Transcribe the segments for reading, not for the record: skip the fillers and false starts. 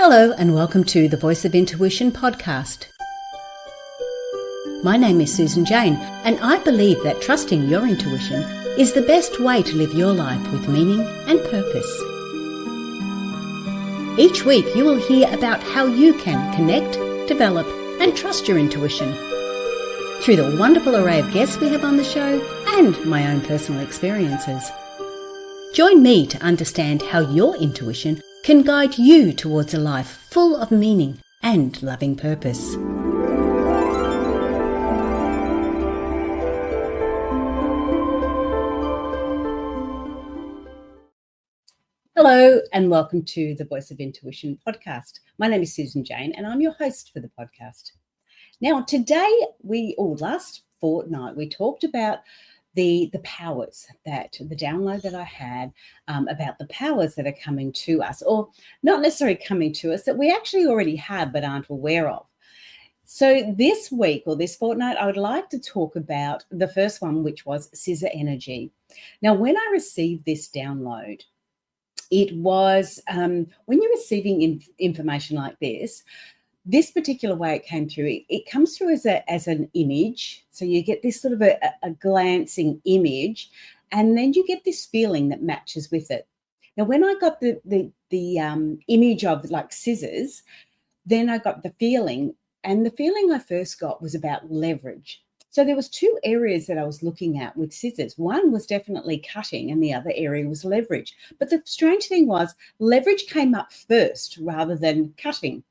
Hello and welcome to the Voice of Intuition podcast. My name is Susan Jane and I believe that trusting your intuition is the best way to live your life with meaning and purpose. Each week you will hear about how you can connect, develop and trust your intuition through the wonderful array of guests we have on the show and my own personal experiences. Join me to understand how your intuition can guide you towards a life full of meaning and loving purpose. Hello and welcome to the Voice of Intuition podcast. My name is Susan Jane and I'm your host for the podcast. Now today, last fortnight, we talked about the powers, that the download that I had about the powers that are coming to us, or not necessarily coming to us, that we actually already have but aren't aware of. So this week or this fortnight, I would like to talk about the first one, which was Scissor Energy. Now, when I received this download, it was when you're receiving information like this particular way it came through, it comes through as an image. So you get this sort of a glancing image, and then you get this feeling that matches with it. Now, when I got the image of like scissors, then I got the feeling, and the feeling I first got was about leverage. So there was two areas that I was looking at with scissors. One was definitely cutting and the other area was leverage. But the strange thing was leverage came up first rather than cutting.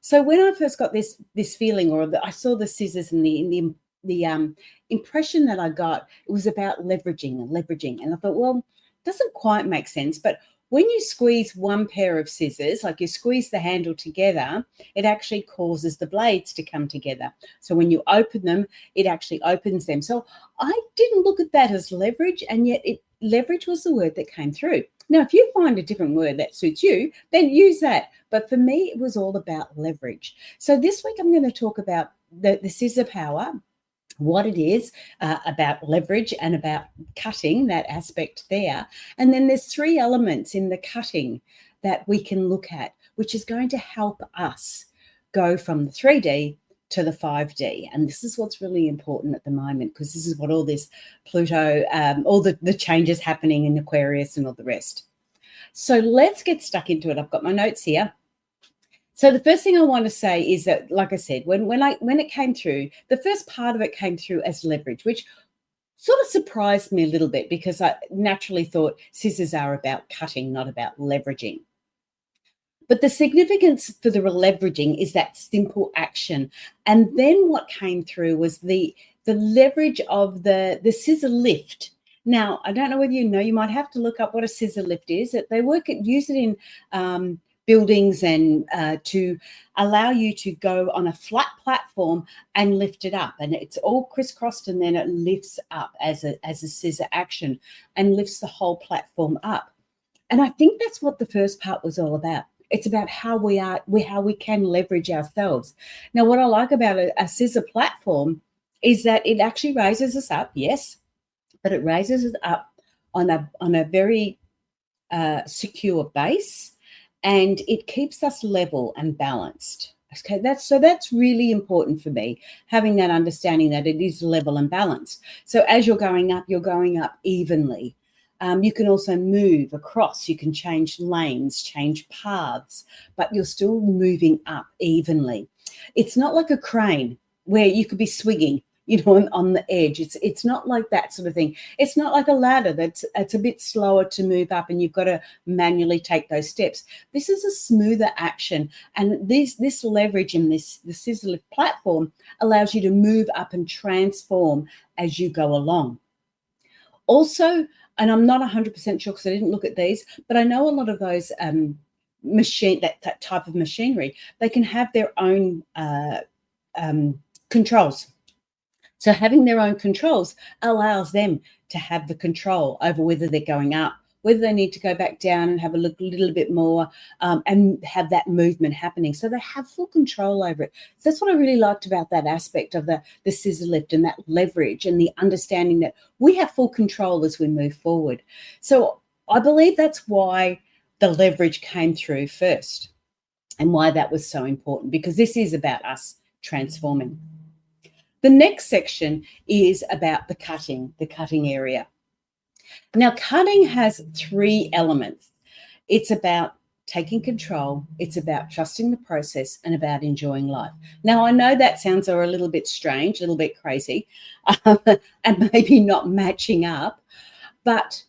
So when I first got this feeling, or I saw the scissors and the impression that I got, it was about leveraging. And I thought, well, it doesn't quite make sense. But when you squeeze one pair of scissors, like you squeeze the handle together, it actually causes the blades to come together. So when you open them, it actually opens them. So I didn't look at that as leverage, and yet leverage was the word that came through. Now, if you find a different word that suits you, then use that. But for me, it was all about leverage. So this week, I'm going to talk about the scissor power, what it is, about leverage and about cutting, that aspect there. And then there's three elements in the cutting that we can look at, which is going to help us go from the 3D to the 5D. And this is what's really important at the moment, because this is what all this Pluto, all the changes happening in Aquarius and all the rest. So let's get stuck into it. I've got my notes here. So the first thing I want to say is that, like I said, when it came through, the first part of it came through as leverage, which sort of surprised me a little bit, because I naturally thought scissors are about cutting, not about leveraging. But the significance for the leveraging is that simple action. And then what came through was the leverage of the scissor lift. Now, I don't know whether you know, you might have to look up what a scissor lift is. They use it in buildings and to allow you to go on a flat platform and lift it up, and it's all crisscrossed, and then it lifts up as a scissor action and lifts the whole platform up. And I think that's what the first part was all about. It's about how we can leverage ourselves. Now, what I like about a scissor platform is that it actually raises us up, yes, but it raises us up on a very secure base, and it keeps us level and balanced. Okay, that's really important for me, having that understanding that it is level and balanced. So as you're going up evenly. You can also move across. You can change lanes, change paths, but you're still moving up evenly. It's not like a crane where you could be swinging, on the edge. It's not like that sort of thing. It's not like a ladder it's a bit slower to move up and you've got to manually take those steps. This is a smoother action, and this leverage in the scissor lift platform allows you to move up and transform as you go along. Also, and I'm not 100% sure because I didn't look at these, but I know a lot of those that type of machinery, they can have their own controls. So having their own controls allows them to have the control over whether they're going up, whether they need to go back down and have a look a little bit more and have that movement happening. So they have full control over it. So that's what I really liked about that aspect of the scissor lift, and that leverage and the understanding that we have full control as we move forward. So I believe that's why the leverage came through first. and why that was so important, because this is about us transforming. The next section is about the cutting area. Now, cutting has 3 elements. It's about taking control, it's about trusting the process, and about enjoying life. Now, I know that sounds a little bit strange, a little bit crazy, and maybe not matching up, but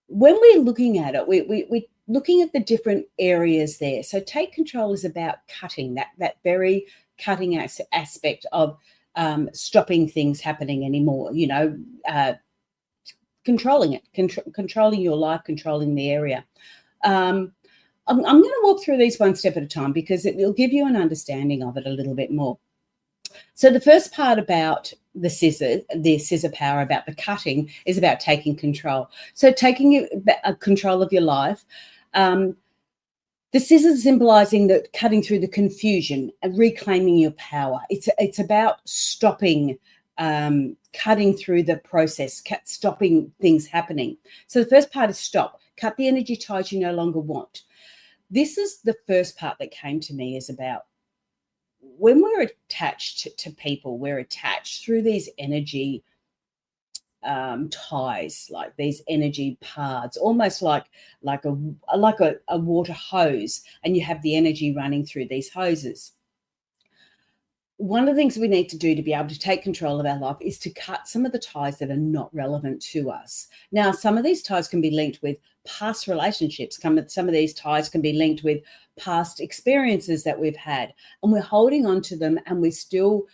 when we're looking at it, we're looking at the different areas there. So take control is about cutting, that very cutting aspect of stopping things happening anymore, controlling it, controlling your life, controlling the area. I'm going to walk through these one step at a time because it will give you an understanding of it a little bit more. So the first part about the scissor power, about the cutting, is about taking control. So taking control of your life. The scissors symbolizing that cutting through the confusion and reclaiming your power. It's about stopping, cutting through the process, stopping things happening. So the first part is stop. Cut the energy ties you no longer want. This is the first part that came to me, is about when we're attached to people, we're attached through these energy ties, like these energy paths, almost like a water hose, and you have the energy running through these hoses. One of the things we need to do to be able to take control of our life is to cut some of the ties that are not relevant to us. Now, some of these ties can be linked with past relationships. Some of these ties can be linked with past experiences that we've had, and we're holding on to them, and we're still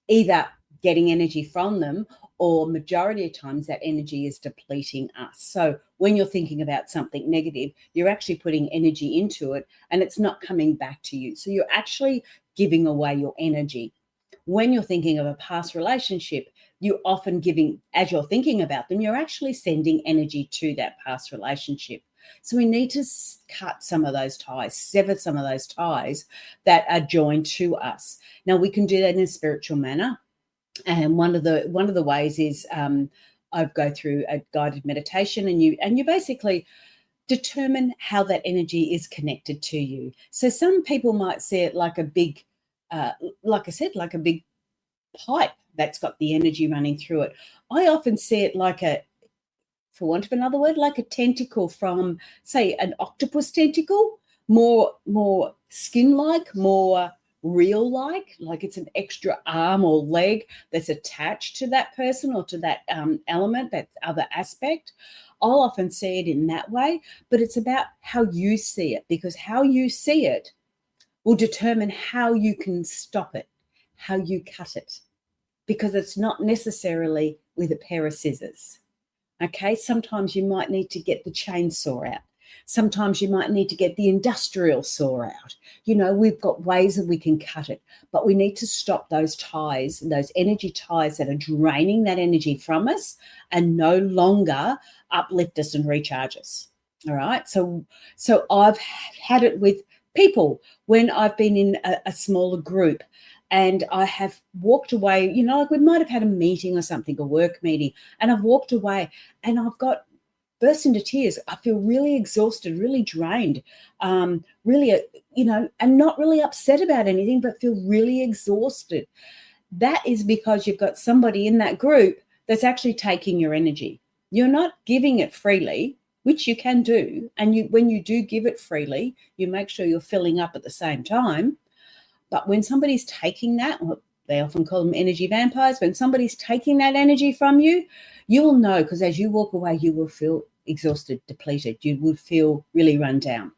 either getting energy from them, or majority of times that energy is depleting us. So when you're thinking about something negative, you're actually putting energy into it and it's not coming back to you. So you're actually giving away your energy. When you're thinking of a past relationship, you're often giving, as you're thinking about them, you're actually sending energy to that past relationship. So we need to cut some of those ties, sever some of those ties that are joined to us. Now, we can do that in a spiritual manner. And one of the ways is I go through a guided meditation, and you basically determine how that energy is connected to you. So some people might see it like a big, like I said, like a big pipe that's got the energy running through it. I often see it like for want of another word, like a tentacle from, say, an octopus tentacle, more skin-like, more real-like it's an extra arm or leg that's attached to that person or to that element, that other aspect. I'll often see it in that way, but it's about how you see it, because how you see it will determine how you can stop it, how you cut it, because it's not necessarily with a pair of scissors. Okay, sometimes you might need to get the chainsaw out. Sometimes you might need to get the industrial saw out. We've got ways that we can cut it, but we need to stop those ties, those energy ties that are draining that energy from us and no longer uplift us and recharge us. All right. So I've had it with people when I've been in a smaller group, and I have walked away, like we might have had a meeting or something, a work meeting, and I've walked away and I've got burst into tears. I feel really exhausted, really drained, really, and not really upset about anything, but feel really exhausted. That is because you've got somebody in that group that's actually taking your energy. You're not giving it freely, which you can do. And when you do give it freely, you make sure you're filling up at the same time. But when somebody's taking that, they often call them energy vampires. When somebody's taking that energy from you, you will know, because as you walk away, you will feel exhausted, depleted. You will feel really run down.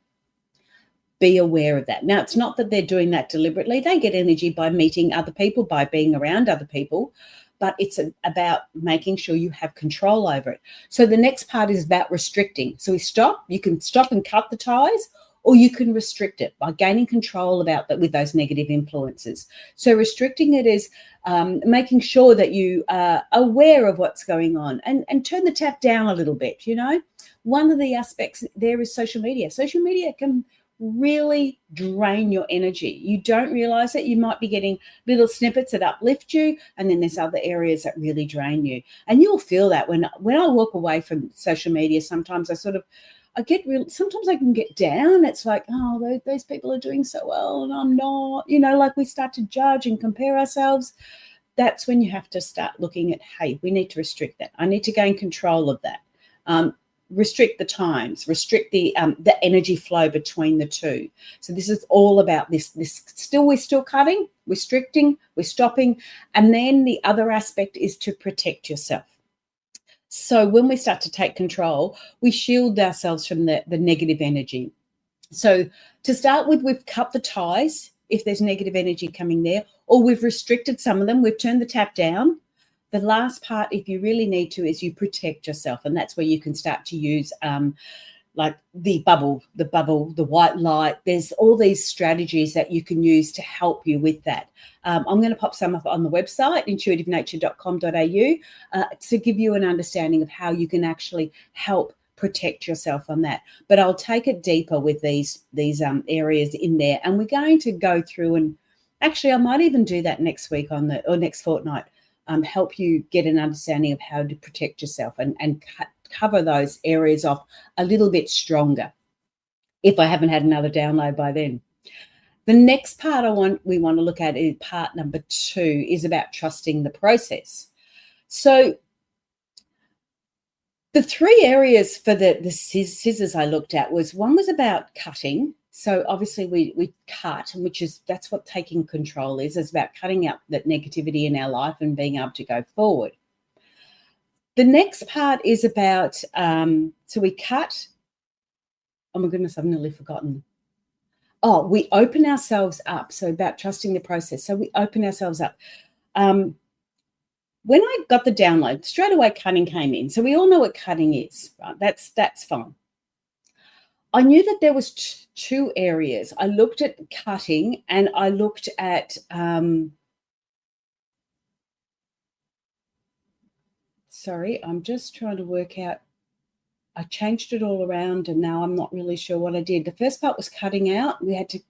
Be aware of that. Now, it's not that they're doing that deliberately. They get energy by meeting other people, by being around other people, but it's about making sure you have control over it. So the next part is about restricting. So you can stop and cut the ties, or you can restrict it by gaining control about that with those negative influences. So restricting it is making sure that you are aware of what's going on and turn the tap down a little bit. One of the aspects there is social media. Social media can really drain your energy. You don't realize it. You might be getting little snippets that uplift you, and then there's other areas that really drain you. And you'll feel that when I walk away from social media, sometimes sometimes I can get down. It's like, oh, those people are doing so well and I'm not, like we start to judge and compare ourselves. That's when you have to start looking at, hey, we need to restrict that. I need to gain control of that. Restrict the times, restrict the energy flow between the two. So this is all about this. We're still cutting, restricting, we're stopping. And then the other aspect is to protect yourself. So when we start to take control, we shield ourselves from the negative energy. So to start with, we've cut the ties if there's negative energy coming there, or we've restricted some of them, we've turned the tap down. The last part, if you really need to, is you protect yourself. And that's where you can start to use like the bubble, the white light. There's all these strategies that you can use to help you with that. I'm going to pop some up on the website, intuitivenature.com.au, to give you an understanding of how you can actually help protect yourself on that. But I'll take it deeper with these areas in there. And we're going to go through, and actually I might even do that next week or next fortnight. Help you get an understanding of how to protect yourself and cover those areas off a little bit stronger if I haven't had another download by then. The next part we want to look at is part number 2, is about trusting the process. So the 3 areas for the scissors I looked at one was about cutting. So obviously we cut, that's what taking control is. It's about cutting out that negativity in our life and being able to go forward. The next part is about, so we cut. Oh my goodness, I've nearly forgotten. Oh, we open ourselves up. So about trusting the process. So we open ourselves up. When I got the download, straight away cutting came in. So we all know what cutting is, right? That's fine. I knew that there was 2 areas. I looked at cutting and I looked at, sorry, I'm just trying to work out. I changed it all around and now I'm not really sure what I did. The first part was cutting out. We had to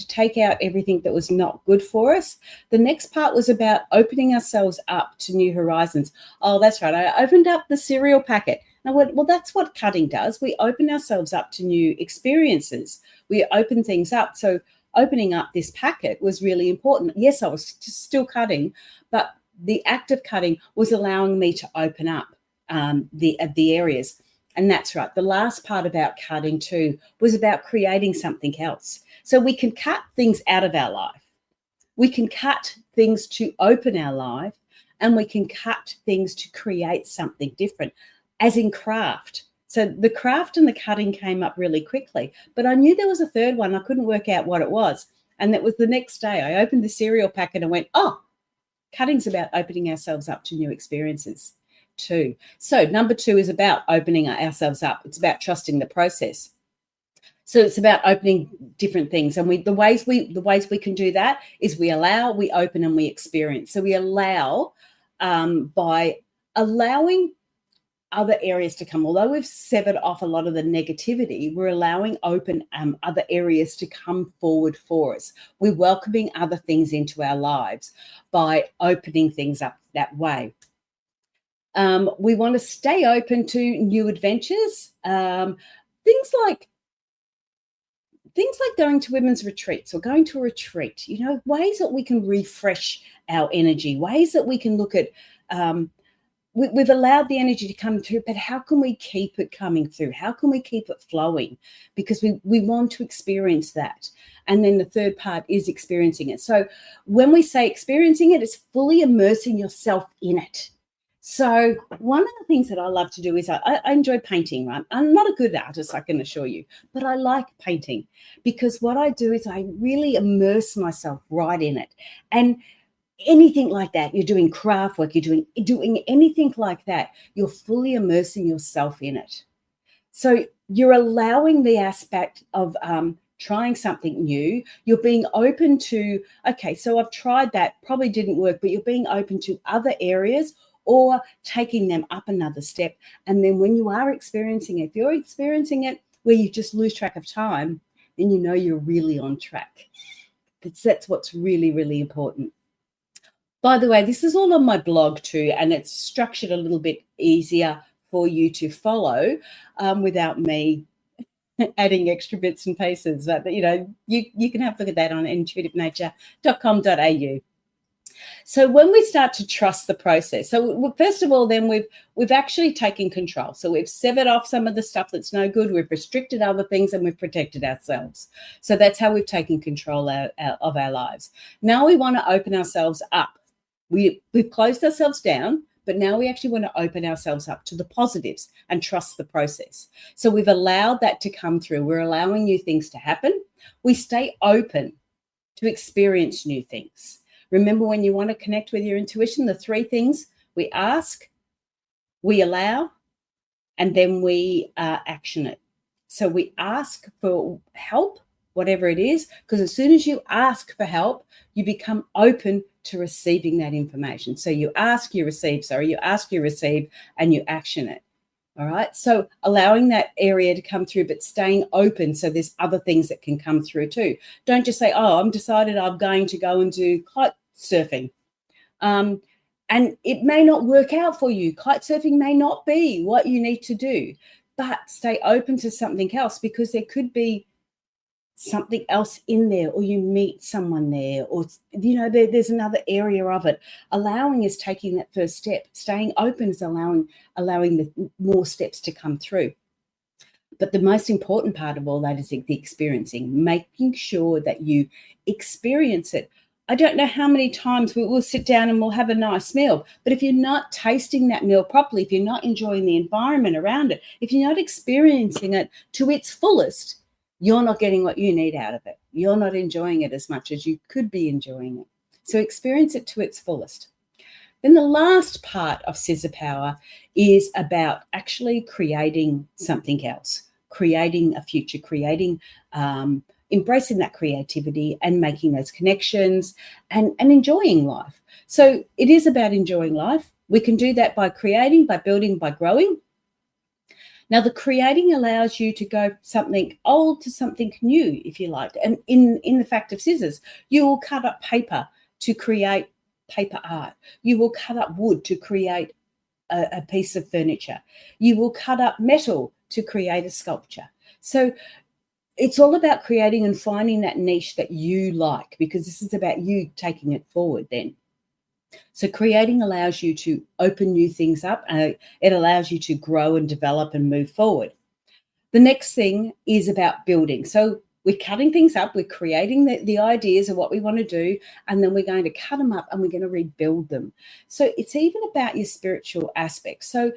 take out everything that was not good for us. The next part was about opening ourselves up to new horizons. Oh, that's right. I opened up the cereal packet. And I went, well, that's what cutting does. We open ourselves up to new experiences. We open things up. So opening up this packet was really important. Yes, I was still cutting, but the act of cutting was allowing me to open up the areas. And that's right. The last part about cutting too was about creating something else. So we can cut things out of our life. We can cut things to open our life, and we can cut things to create something different, as in craft. So the craft and the cutting came up really quickly, but I knew there was a third one. I couldn't work out what it was. And that was the next day. I opened the cereal packet and went, oh, cutting's about opening ourselves up to new experiences too. So number 2 is about opening ourselves up. It's about trusting the process. So it's about opening different things. And the ways we can do that is we allow, we open, and we experience. So we allow by allowing other areas to come. Although we've severed off a lot of the negativity, we're allowing open other areas to come forward for us. We're welcoming other things into our lives by opening things up that way. We want to stay open to new adventures. Things like going to women's retreats or going to a retreat, ways that we can refresh our energy, ways that we can look at, we've allowed the energy to come through, but how can we keep it coming through? How can we keep it flowing? Because we want to experience that. And then the third part is experiencing it. So when we say experiencing it, it's fully immersing yourself in it. So one of the things that I love to do is I enjoy painting, right? I'm not a good artist, I can assure you, but I like painting because what I do is I really immerse myself right in it. And anything like that, you're doing craft work, you're doing anything like that, you're fully immersing yourself in it. So you're allowing the aspect of trying something new. You're being open to, okay, so I've tried that, probably didn't work, but you're being open to other areas or taking them up another step. And then when you are experiencing it, if you're experiencing it where you just lose track of time, then you know you're really on track. That's what's really, really important. By the way, this is all on my blog too, and it's structured a little bit easier for you to follow without me adding extra bits and pieces. But you can have a look at that on intuitivenature.com.au. So when we start to trust the process, so first of all, then we've actually taken control. So we've severed off some of the stuff that's no good. We've restricted other things, and we've protected ourselves. So that's how we've taken control of our lives. Now we want to open ourselves up. We've closed ourselves down, but now we actually want to open ourselves up to the positives and trust the process. So we've allowed that to come through. We're allowing new things to happen. We stay open to experience new things. Remember, when you want to connect with your intuition, the three things: we ask, we allow, and then we action it. So we ask for help, whatever it is, because as soon as you ask for help, you become open to receiving that information. So you ask, you receive, and you action it. All right. So allowing that area to come through, but staying open. So there's other things that can come through too. Don't just say, oh, I'm decided I'm going to go and do kite surfing. And it may not work out for you. Kite surfing may not be what you need to do, but stay open to something else, because there could be something else in there, or you meet someone there, or there's another area of it. Allowing is taking that first step. Staying open is allowing the more steps to come through. But the most important part of all that is the experiencing, making sure that you experience it. I don't know how many times we will sit down and we'll have a nice meal, but if you're not tasting that meal properly, if you're not enjoying the environment around it, if you're not experiencing it to its fullest, you're not getting what you need out of it. You're not enjoying it as much as you could be enjoying it. So experience it to its fullest. Then the last part of Scissor Power is about actually creating something else, creating a future, embracing that creativity and making those connections and enjoying life. So it is about enjoying life. We can do that by creating, by building, by growing. Now, the creating allows you to go something old to something new, if you like. And in the fact of scissors, you will cut up paper to create paper art. You will cut up wood to create a piece of furniture. You will cut up metal to create a sculpture. So it's all about creating and finding that niche that you like, because this is about you taking it forward then. So creating allows you to open new things up. It allows you to grow and develop and move forward. The next thing is about building. So we're cutting things up. We're creating the ideas of what we want to do, and then we're going to cut them up and we're going to rebuild them. So it's even about your spiritual aspects. So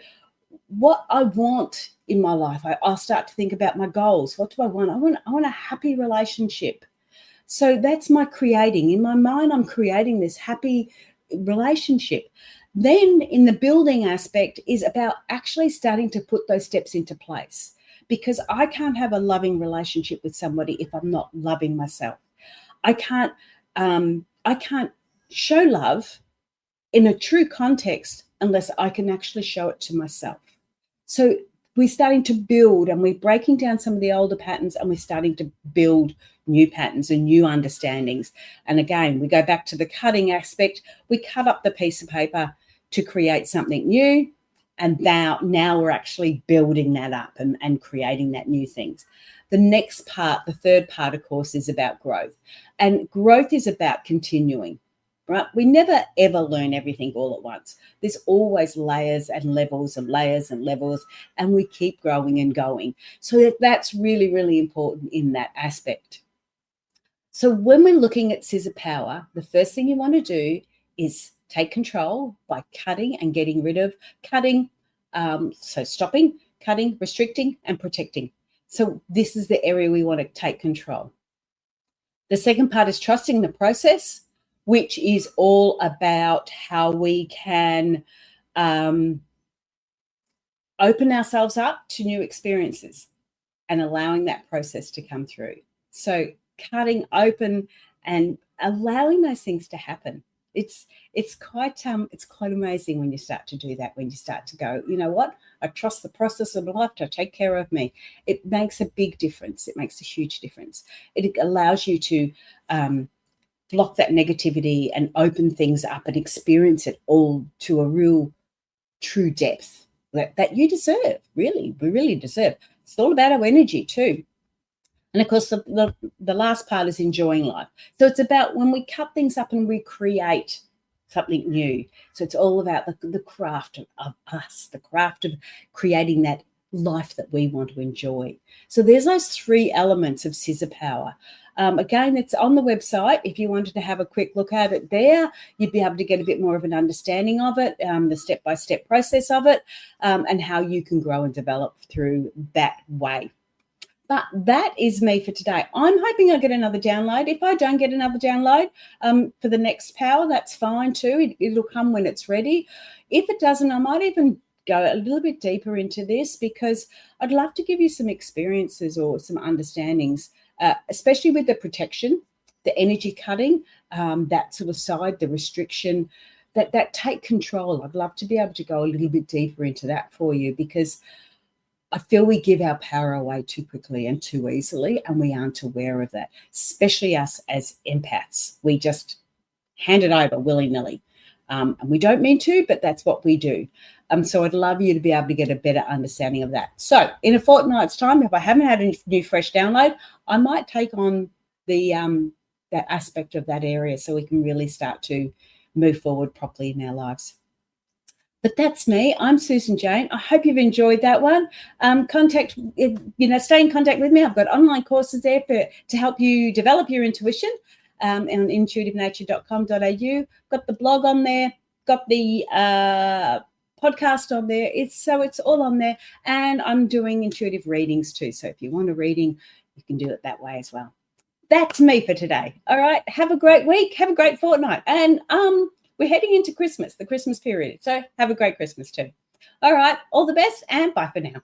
what I want in my life, I'll start to think about my goals. What do I want? I want a happy relationship. So that's my creating. In my mind, I'm creating this happy relationship. Then in the building aspect is about actually starting to put those steps into place, because I can't have a loving relationship with somebody if I'm not loving myself. I can't show love in a true context unless I can actually show it to myself. So we're starting to build, and we're breaking down some of the older patterns, and we're starting to build new patterns and new understandings. And again, we go back to the cutting aspect. We cut up the piece of paper to create something new. And now we're actually building that up and creating that new things. The next part, the third part, of course, is about growth. And growth is about continuing. Right? We never, ever learn everything all at once. There's always layers and levels and layers and levels, and we keep growing and going. So that's really, really important in that aspect. So when we're looking at Scissor Power, the first thing you want to do is take control by cutting and getting rid of cutting. So stopping, cutting, restricting, and protecting. So this is the area we want to take control. The second part is trusting the process, which is all about how we can open ourselves up to new experiences and allowing that process to come through. So cutting open and allowing those things to happen. It's quite amazing when you start to do that, when you start to go, you know what, I trust the process of life to take care of me. It makes a big difference. It makes a huge difference. It allows you to block that negativity and open things up and experience it all to a real true depth that you deserve. Really, we really deserve. It's all about our energy too. And of course, the last part is enjoying life. So it's about when we cut things up and we create something new. So it's all about the craft of us, the craft of creating that life that we want to enjoy. So there's those three elements of scissor power. Again, it's on the website. If you wanted to have a quick look at it there, you'd be able to get a bit more of an understanding of it, the step-by-step process of it, and how you can grow and develop through that way. But that is me for today. I'm hoping I get another download. If I don't get another download for the next power, that's fine too. It'll come when it's ready. If it doesn't, I might even go a little bit deeper into this, because I'd love to give you some experiences or some understandings, especially with the protection, the energy cutting, that sort of side, the restriction, that take control. I'd love to be able to go a little bit deeper into that for you, because I feel we give our power away too quickly and too easily, and we aren't aware of that, especially us as empaths. We just hand it over willy-nilly. And we don't mean to, but that's what we do. So I'd love you to be able to get a better understanding of that. So in a fortnight's time, if I haven't had a new fresh download, I might take on the that aspect of that area, so we can really start to move forward properly in our lives. But that's me. I'm Susan Jane. I hope you've enjoyed that one. Stay in contact with me. I've got online courses there to help you develop your intuition, on intuitivenature.com.au. Got the blog on there. Got the podcast on there. It's all on there. And I'm doing intuitive readings too. So if you want a reading, you can do it that way as well. That's me for today. All right. Have a great week. Have a great fortnight. And we're heading into Christmas, the Christmas period. So have a great Christmas too. All right. All the best, and bye for now.